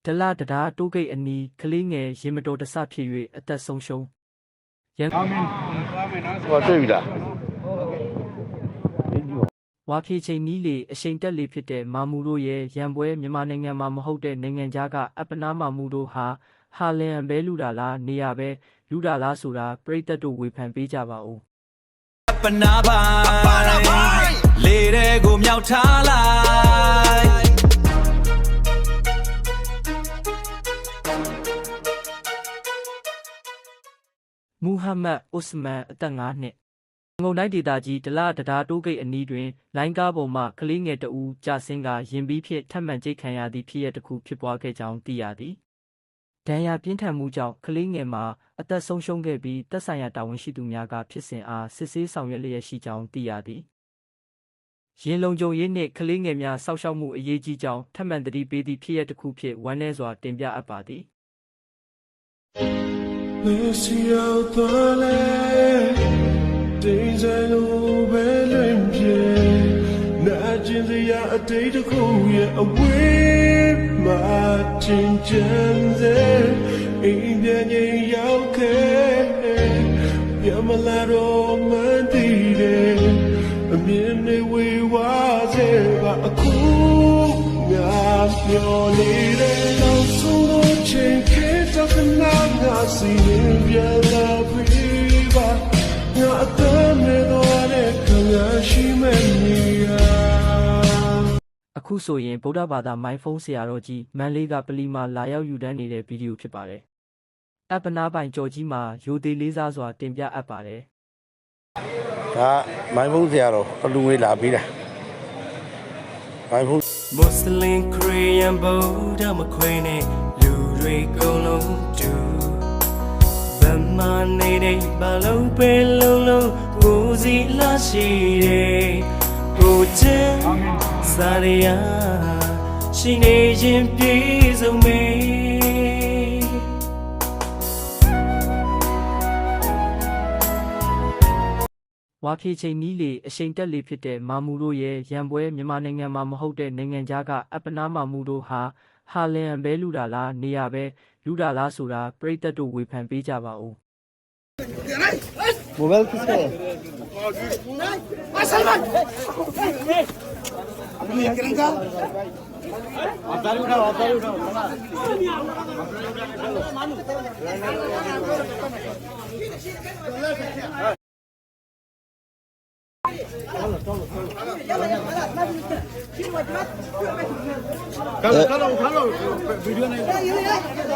ဒလတဒါတိုးဂိတ်အနီးကလေးငယ်ရင်မတော်တဆဖြစ်၍အသက်ဆုံးရှုံးရန်ကုန် ဟောတွေ့ပြီလား ဝါဖြေချိန်နီးလေအရှိန်တက်လေဖြစ်တဲ့မာမူတို့ရဲ့ရန်ပွဲမြန်မာနိုင်ငံမှာမဟုတ်တဲ့နိုင်ငံခြားကအပနာမာမူတို့ဟာလန်ဘဲလူတာလားနေရပဲလူတာလားဆိုတာပြည်သက်တို့ဝေဖန်ပေးကြပါဦး ပနာပိုင်းလေတဲ့ကိုမြောက်ထားလိုက် မူဟာမက်ဥစမန်အသက်9နှစ်ငုံတိုင်းဒေသကြီးဒလတဒါတိုးဂိတ်အနီးတွင်လိုင်းကားပေါ်မှကလေးငယ်တဦးကြာဆင်းကရင်ပြီးဖြင့်ထပ်မံကြိတ်ခံရသည့်ဖြစ်ရပ်တစ်ခုဖြစ်ပွားခဲ့ကြောင်းသိရသည်ဒဏ်ရာပြင်းထန်မှုကြောင့်ကလေးငယ်မှာအသက်ဆုံးရှုံးခဲ့ပြီးသက်ဆိုင်ရာတာဝန်ရှိသူများကဖြစ်စဉ်အားစစ်ဆေးဆောင်ရွက်လျက်ရှိကြောင်းသိရသည်ရင်လုံးကြုံရေးနှင့်ကလေးငယ်များစောက်ရှောက်မှုအရေးကြီးကြောင်းထပ်မံသတိပေးသည့်ဖြစ်ရပ်တစ်ခုဖြင့်ဝမ်းနည်းစွာတင်ပြအပ်ပါသည် Messi out the days I know better not in the day to go away my chinchins ain't any okay Yamalado Mandide a minute we was ever a cool your lady so change can't talk now see you love river not the middle she made အခုဆိုရင်ဗုဒ္ဓဘာသာမိုင်းဖုန်းဆရာတော်ကြီးမန်လေးကပလီမာလာရောက်ယူတန်းနေတဲ့ဗီဒီယိုဖြစ်ပါတယ်။အပနာပိုင်ကြော်ကြီးမှာရိုသေလေးစားစွာတင်ပြအပ်ပါတယ်။ ဒါမိုင်းဖုန်းဆရာတော်အလူငွေလာပေးတာမိုင်းဖုန်း Muslim Korean Buddha မခွေနဲ့လူတွေကုန်လုံးတူဗမာနေတဲ့ဘာလုံးပဲလုံးလုံးကိုစီလာရှိတယ်ကိုချင်စာရယာရှိနေခြင်းပြေဆုံးမေဝါဖြေချိန်နီးလေအရှိန်တက်လေဖြစ်တဲ့မာမူတို့ရဲ့ရန်ပွဲမြန်မာနိုင်ငံမှာမဟုတ်တဲ့နိုင်ငံခြားကအပနာမာမူတို့ဟာလန်ဘဲလူတာလားနေရပဲလူတာလားဆိုတာပြည်သက်တို့ဝေဖန်ပေးကြပါဦး मोबाइल किसका है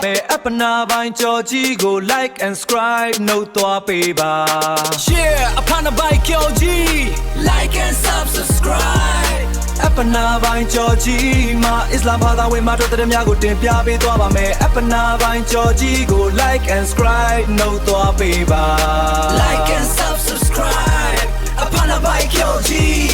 मैं अपना बाइन चौची को like and subscribe no तो पेबा yeah अपना बाइन चौची like and subscribe अपना बाइन चौची माँ इस्लाम भाषा वे माँ तो तेरे म्या को टिम प्या पे तो आवा मैं अपना बाइन चौची को like and subscribe no तो पेबा like and subscribe अपना बाइन चौची